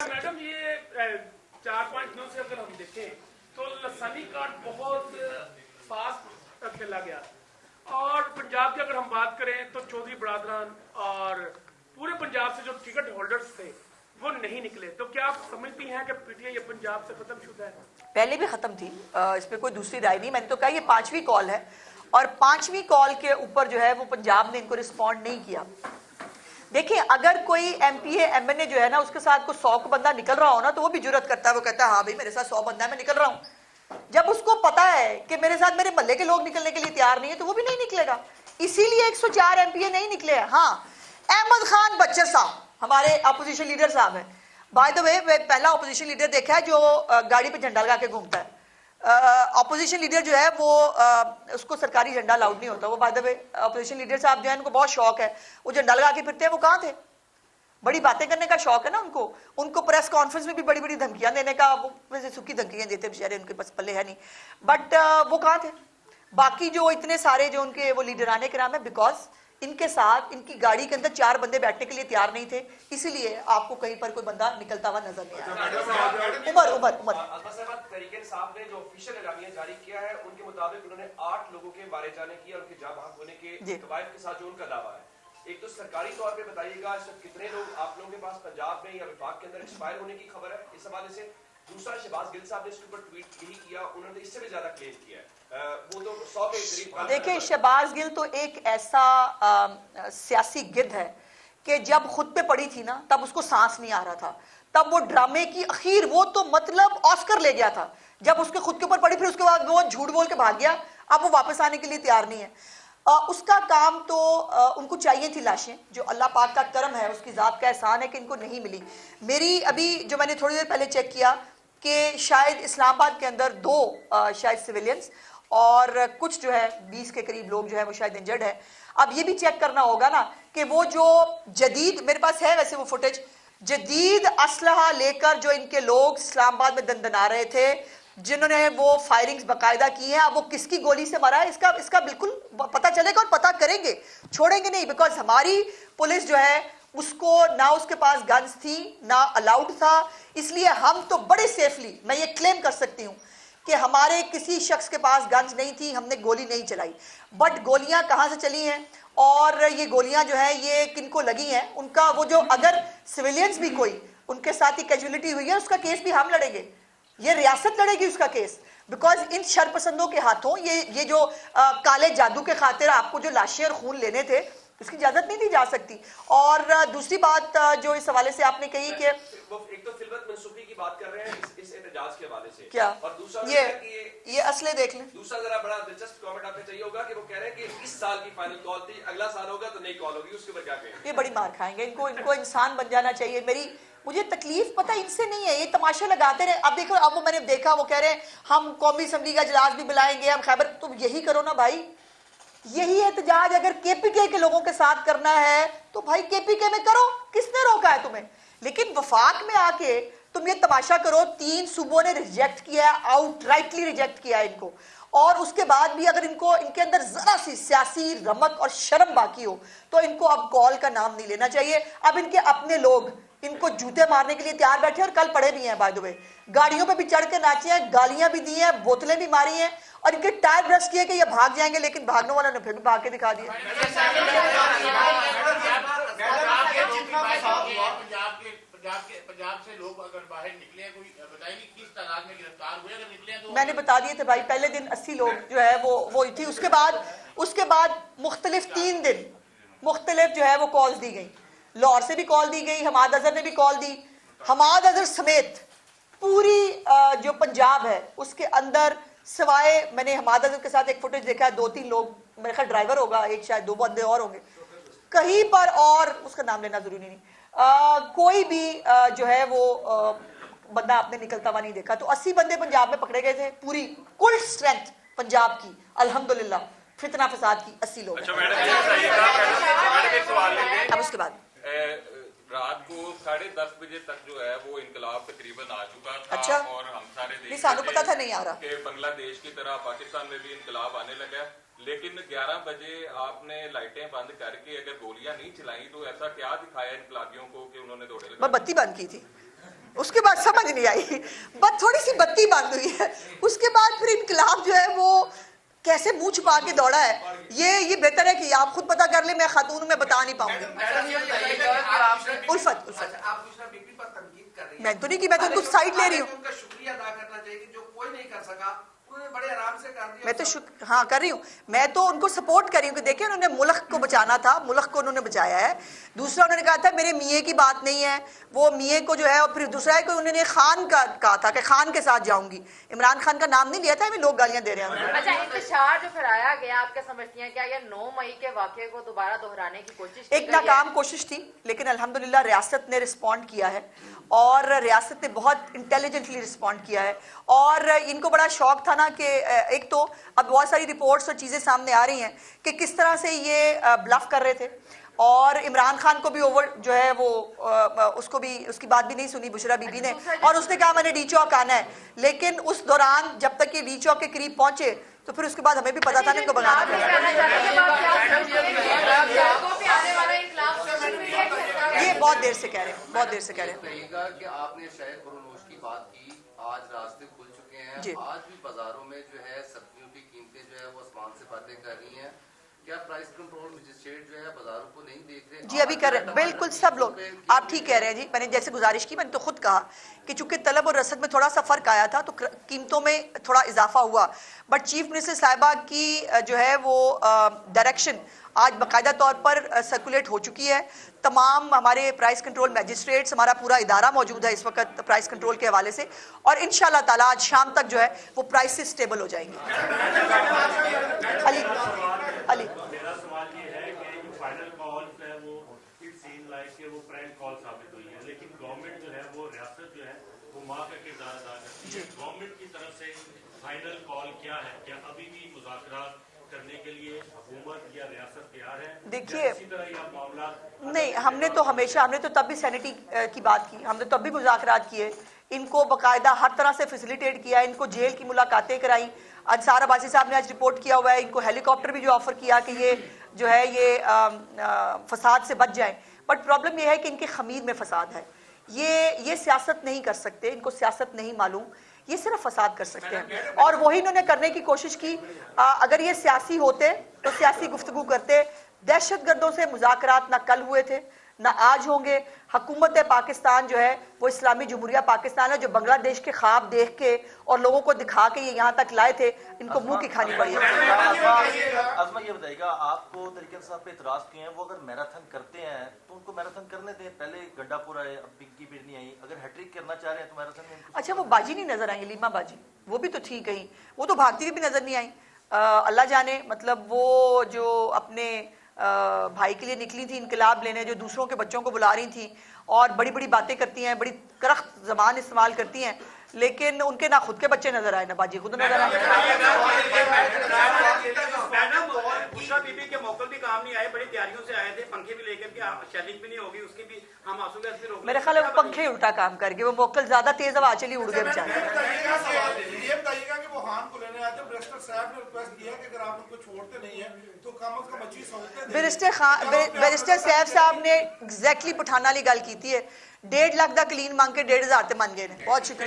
Madam ये 4-5 दिनों से अगर हम देखें तो लसानी कार्ड बहुत फास्ट खेला गया और पंजाब की अगर हम बात करें तो चौधरी बरादरान और पूरे पंजाब से जो टिकट होल्डर्स थे वो नहीं निकले। तो क्या आप समझती हैं कि पीटीआई ये पंजाब से खत्म शुदा है? पहले भी खत्म थी, इसमें कोई दूसरी राय नहीं। मैंने तो कहा ये 5वीं कॉल है और 5वीं कॉल के ऊपर जो है वो पंजाब ने इनको रिस्पॉन्ड नहीं किया। देखिए, अगर कोई एमपीए एमएनए जो है ना उसके साथ कोई 100 बंदा निकल रहा हो ना तो वो भी जुर्रत करता है, वो कहता है हाँ भाई मेरे साथ 100 बंदा है, मैं निकल रहा हूँ। जब उसको पता है कि मेरे साथ मेरे मोहल्ले के लोग निकलने के लिए तैयार नहीं है तो वो भी नहीं निकलेगा। इसीलिए 104 एमपीए नहीं निकले हैं। हाँ, अहमद खान बच्चर साहब हमारे अपोजिशन लीडर साहब हैं। बाय द वे पहला अपोजिशन लीडर देखा है जो गाड़ी पे झंडा लगा के घूमता है। अपोजिशन लीडर जो है वो उसको सरकारी झंडा अलाउड नहीं होता। वो by the way opposition leader साहब जो है उनको बहुत शौक है, वो झंडा लगा के फिरते हैं। वो कहाँ थे? बड़ी बातें करने का शौक है ना उनको प्रेस कॉन्फ्रेंस में भी बड़ी बड़ी धमकियां देने का, वो वैसे सूखी धमकियां देते बेचारे, उनके पास पल्ले है नहीं। बट वो कहाँ थे? बाकी जो इतने सारे जो उनके वो लीडराने के नाम है, बिकॉज इनके साथ इनकी गाड़ी के अंदर 4 बंदे बैठने के लिए तैयार नहीं थे, इसीलिए आपको कहीं पर कोई बंदा निकलता हुआ नजर नहीं आया। उमर तहरीक साहब ने जो ऑफिशियल एलामिया जारी किया है उनके मुताबिक उन्होंने 8 लोगों के मारे जाने की और उनके जाँ बहक होने के कवायद के साथ जो उनका दावा है, एक तो सरकारी तौर पे बताइएगा कितने लोग आप लोगों के पास पंजाब में या विभाग के अंदर एक्सपायर होने की खबर है इस हवाले से। दूसरा, शहबाज गिल साहब ने इसके ऊपर ट्वीट यही किया, उन्होंने इससे भी ज्यादा क्लेम किया है, वो तो 100 के करीब। देखिए, शहबाज गिल तो एक ऐसा सियासी गिद्ध है कि जब खुद पे पड़ी थी ना तब उसको सांस नहीं आ रहा था, तब वो ड्रामे की आखिर वो तो मतलब ऑस्कर ले गया था। जब उसके खुद के ऊपर पड़ी फिर उसके बाद वो झूठ बोल के भाग गया, अब वो वापस आने के लिए तैयार नहीं है। उसका काम तो उनको चाहिए थी लाशें, जो अल्लाह पाक का करम है, उसकी ज़ात का एहसान है कि इनको नहीं मिली। मेरी अभी जो मैंने थोड़ी देर पहले चेक किया कि शायद इस्लामाबाद के अंदर 2 शायद सिविलियंस और कुछ जो है 20 के करीब लोग जो है वो शायद इंजर्ड है। अब ये भी चेक करना होगा ना कि वो जो जदीद, मेरे पास है वैसे वो फुटेज, जदीद असलहा लेकर जो इनके लोग इस्लामाबाद में दंदना रहे थे, जिन्होंने वो फायरिंग्स बाकायदा की है, अब वो किसकी गोली से मरा है इसका बिल्कुल पता चलेगा और पता करेंगे, छोड़ेंगे नहीं। बिकॉज हमारी पुलिस जो है उसको ना उसके पास गन्स थी ना अलाउड था, इसलिए हम तो बड़े सेफली मैं ये क्लेम कर सकती हूँ कि हमारे किसी शख्स के पास गन्स नहीं थी, हमने गोली नहीं चलाई। बट गोलियां कहाँ से चली हैं और ये गोलियां जो है ये किनको लगी हैं, उनका वो जो अगर सिविलियंस भी कोई उनके साथ ही कैजुअलिटी हुई है उसका केस भी हम लड़ेंगे, ये रियासत लड़ेगी उसका केस। बिकॉज इन शरपसंदों के हाथों ये जो काले जादू के खातिर आपको जो लाशें और खून लेने थे उसकी इजाजत नहीं दी जा सकती। और दूसरी बात जो इस हवाले से आपने कही कि एक तो फिल्मत मंसूखी की बात कर रहे हैं इस एहतजाज के हवाले से क्या, और दूसरा ये असले देख लें। दूसरा जरा बड़ा दिलचस्प कमेंट आपने चाहिए होगा कि वो कह रहे हैं कि इस साल की फाइनल कॉल थी, अगला साल होगा तो नई कॉल होगी, उसके ऊपर क्या कहें? ये बड़ी मार खाएंगे, इनको इंसान बन जाना चाहिए। मुझे तकलीफ पता इनसे नहीं है, ये तमाशा लगाते रहे। अब देखो, अब वो मैंने देखा वो कह रहे हैं हम कौमी असम्बली का इजलास भी बुलाएंगे, हम खैबर, तुम यही करो ना भाई, यही एहतजाज अगर केपीके के लोगों के साथ करना है तो भाई केपीके में करो, किसने रोका है तुम्हें? लेकिन वफाक में आके तुम ये तमाशा करो। 3 सूबों ने रिजेक्ट किया, आउटराइटली रिजेक्ट किया इनको, और उसके बाद भी अगर इनके अंदर जरा सी सियासी रमक और शर्म बाकी हो तो इनको अब कॉल का नाम नहीं लेना चाहिए। अब इनके अपने लोग इनको जूते मारने के लिए तैयार बैठे और कल पड़े भी हैं। बाय द वे गाड़ियों पे भी चढ़ के नाचे हैं, गालियां भी दी हैं, बोतलें भी मारी हैं और इनके टायर ब्रश किए कि ये भाग जाएंगे, लेकिन भागने वालों ने फिर भी भाग के दिखा दिया। पंजाब से लोग अगर बाहर निकले हैं, कोई बताएंगे किस तादाद में गिरफ्तार हुए? अगर निकले तो मैंने बता दिए थे भाई, पहले दिन 80 लोग जो है वो थी। उसके बाद मुख्तलिफ 3 दिन मुख्तलिफ जो है वो कॉल्स दी गई। लाहौर से भी कॉल दी गई, हमाद अजहर ने भी कॉल दी। हमाद अजहर समेत पूरी जो पंजाब है उसके अंदर, सिवाय मैंने हमाद अजहर के साथ एक फुटेज देखा है, 2-3 लोग, मेरे ख्याल ड्राइवर होगा एक, शायद 2 बंदे और होंगे कहीं पर, और उसका नाम लेना जरूरी नहीं, कोई भी जो है वो बंदा आपने निकलता हुआ नहीं देखा। तो 80 बंदे पंजाब में पकड़े गए थे, पूरी कुल स्ट्रेंथ पंजाब की अल्हम्दुलिल्लाह फितना फसाद की 80 लोग। अब उसके बाद रात को 10:30 बजे तक जो है वो इनकलाब तकरीबन आ चुका था। अच्छा? और हम सारे नहीं, सानू पता था नहीं आ रहा कि बांग्लादेश की तरह पाकिस्तान में भी इनकलाब आने लगा, लेकिन 11 बजे आपने लाइटें बंद करके अगर गोलियां नहीं चलाई तो ऐसा क्या दिखाया इनकलाबियों को कि उन्होंने दौड़े? मैं बत्ती बंद की थी। اس کے بعد سمجھ نہیں آئی، بس تھوڑی سی بتی بند ہوئی ہے، اس کے بعد پھر انقلاب جو ہے وہ کیسے منہ چھپا کے دوڑا ہے، یہ بہتر ہے کہ آپ خود پتہ کر لیں، میں خاتون میں بتا نہیں پاؤں گی۔ الفت میں تو نہیں کہ میں تو کچھ سائڈ لے رہی ہوں، ان کا شکریہ ادا کرنا چاہیے کہ جو کوئی نہیں کر سکا انہوں نے بڑے آرام سے کر دیا۔ میں تو ہاں کر رہی ہوں، میں تو ان کو سپورٹ کر رہی ہوں کہ دیکھیں انہوں نے ملک کو بچانا تھا، ملک کو انہوں نے بچایا ہے۔ دوسرا انہوں نے کہا تھا میرے میاں کی بات نہیں ہے، وہ میاں کو جو ہے، اور پھر دوسرا ہے کہ انہوں نے خان کا کہا تھا کہ خان کے ساتھ جاؤں گی، عمران خان کا نام نہیں لیا تھا، ہمیں لوگ گالیاں دے رہے ہیں۔ اچھا انتشار جو پھیلایا گیا، آپ کیا سمجھتی ہیں کیا یہ 9 مئی کے واقعے کو دوبارہ دہرانے کی کوشش کی ایک ناکام کوشش تھی، لیکن الحمدللہ ریاست نے رسپونڈ کیا ہے، اور ریاست نے بہت انٹیلیجنٹلی رسپونڈ کیا ہے، اور ان کو بڑا شوق تھا نا کہ ایک تو اب بہت ساری رپورٹس اور چیزیں سامنے آ رہی ہیں کہ کس طرح سے یہ بلف کر رہے تھے، اور عمران خان کو بھی اوور جو ہے وہ اس کو بھی اس کی بات بھی نہیں سنی بشرا بی بی نے، اور اس نے کہا میں نے ڈی چوک آنا ہے، لیکن اس دوران جب تک یہ ڈی چوک کے قریب پہنچے تو پھر اس کے بعد ہمیں بھی پتا تھا ان کو بگانا تھا۔ یہ بہت دیر سے کہہ رہے ہیں، بہت دیر سے کہہ رہے ہیں۔ کہے گا کہ آپ نے شاید خرونوش کی بات کی، آج راستے کھل چکے ہیں، جی آج بھی بازاروں میں جو ہے سبزیوں کی قیمتیں جو ہے وہ آسمان سے باتیں کر رہی ہیں، کیا پرائس کنٹرول مجسٹریٹ جو ہے بازاروں کو نہیں دیکھ رہے؟ جی ابھی کر رہے ہیں، بالکل سب لوگ آپ ٹھیک کہہ رہے ہیں جی، میں نے جیسے گزارش کی، میں نے تو خود کہا کہ چونکہ طلب اور رسد میں تھوڑا سا فرق آیا تھا تو قیمتوں میں تھوڑا اضافہ ہوا، بٹ چیف منسٹر صاحبہ کی جو ہے وہ ڈائریکشن آج باقاعدہ طور پر سرکولیٹ ہو چکی ہے، تمام ہمارے پرائس کنٹرول میجسٹریٹس، ہمارا پورا ادارہ موجود ہے اس وقت پرائس کنٹرول کے حوالے سے، اور انشاءاللہ تعالیٰ آج شام تک جو ہے وہ پرائسز سٹیبل ہو جائیں گے۔ علی میرا سوال یہ ہے کہ جو فائنل کالز ہے وہ اٹ سین لائک کہ وہ پرینک کال ثابت ہوئی ہے، لیکن گورنمنٹ جو ہے وہ ریاست جو ہے وہ ماں کا کردار ادا کرتی ہے، گورنمنٹ کی طرف سے فائنل کال کیا ہے؟ کیا ابھی بھی مذاکرات کرنے کے لیے حکومت یا ریاست تیار ہے؟ دیکھیے اسی طرح یہ معاملات نہیں، ہم نے تو ہمیشہ، ہم نے تو تب بھی سینیٹی کی بات کی، ہم نے تب بھی مذاکرات کیے، ان کو باقاعدہ ہر طرح سے فیسیلیٹیٹ کیا، ان کو جیل کی ملاقاتیں کرائیں، انصار عباسی صاحب نے آج رپورٹ کیا ہوا ہے، ان کو ہیلی کاپٹر بھی جو آفر کیا کہ یہ جو ہے یہ فساد سے بچ جائیں، بٹ پرابلم یہ ہے کہ ان کے خمیر میں فساد ہے، یہ سیاست نہیں کر سکتے، ان کو سیاست نہیں معلوم، یہ صرف فساد کر سکتے ہیں، اور وہی انہوں نے کرنے کی کوشش کی۔ اگر یہ سیاسی ہوتے تو سیاسی گفتگو کرتے، دہشت گردوں سے مذاکرات نہ کل ہوئے تھے نہ آج ہوں گے۔ حکومت پاکستان جو ہے وہ اسلامی جمہوریہ پاکستان ہے، جو بنگلہ دیش کے خواب دیکھ کے اور لوگوں کو دکھا کے یہ یہاں تک لائے تھے، ان کو منہ کی کھانی پڑی ہے۔ عظمہ یہ بتائیے گا، آپ کو طریقے صاحب پہ اعتراض کیے ہیں، وہ اگر میراتھن کرتے ہیں تو ان کو میراتھن کرنے دیں، پہلے گڈھا پورا ہے، اب پنکی بیٹنی آئی، اگر ہیٹرک کرنا چاہ رہے ہیں تو میراتھن میں۔ اچھا وہ باجی نہیں نظر آئیں، لیما باجی وہ بھی تو تھی کہیں، وہ تو بھاگتی ہوئی بھی نظر نہیں آئیں، اللہ جانے، مطلب وہ جو اپنے بھائی کے لیے نکلی تھی انقلاب لینے، جو دوسروں کے بچوں کو بلا رہی تھیں اور بڑی بڑی باتیں کرتی ہیں، بڑی کرخت زبان استعمال کرتی ہیں، لیکن ان کے نہ خود کے بچے نظر آئے نہ باجی خود نظر آئے۔ بشرا بی بی کے موکل بھی کام نہیں آئے، بڑی تیاریوں سے آئے تھے، پنکھے بھی لے کر کے شیلنگ بھی نہیں ہوگی، اس کی بھی ہم آنسو گیس بھی روک، میرے خیال ہے وہ پنکھے الٹا کام کر گئے، وہ موکل زیادہ تیز ہوا چلی اڑ گئے بیچارے۔ یہ بتائیے گا کہ وہ خان کو لینے آئے تھے، بیرسٹر صاحب نے ریکویسٹ کیا کہ اگر آپ ان کو چھوڑتے نہیں ہیں تو کم از کم اچھی سہولتیں دیں۔ بیرسٹر صاحب نے ایگزیکٹلی پٹھان والی گل کی ہے، 1.5 لاکھ دا کلین مانگ کے 1.5 ہزار تے من گئے نے۔ بہت شکریہ۔